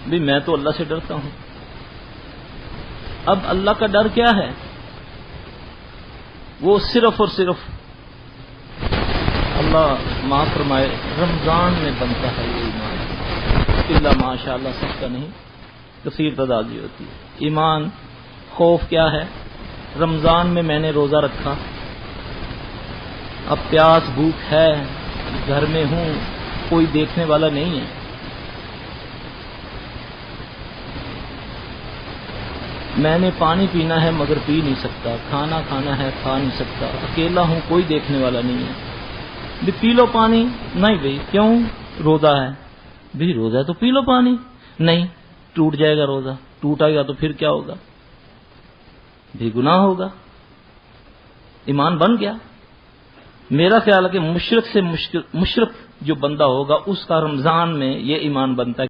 بھی میں تو اللہ سے ڈرتا ہوں. اب اللہ کا ڈر کیا ہے؟ وہ صرف اور صرف اللہ معاف فرمائے رمضان میں بنتا ہے یہ ایمان. الا ماشاء اللہ سب کا نہیں، کثیر تعداد بھی ہوتی ہے. ایمان خوف کیا ہے؟ رمضان میں میں نے روزہ رکھا، اب پیاس بھوک ہے، گھر میں ہوں، کوئی دیکھنے والا نہیں ہے، میں نے پانی پینا ہے مگر پی نہیں سکتا، کھانا کھانا ہے کھا نہیں سکتا، اکیلا ہوں، کوئی دیکھنے والا نہیں ہے. بھی پی لو پانی. نہیں بھائی، کیوں؟ روزہ ہے. بھی روزہ ہے تو پی لو پانی. نہیں، ٹوٹ جائے گا روزہ. ٹوٹا گا تو پھر کیا ہوگا؟ بھی گناہ ہوگا. ایمان بن گیا. میرا خیال ہے کہ مشرک سے مشرک جو بندہ ہوگا اس کا رمضان میں یہ ایمان بنتا ہے.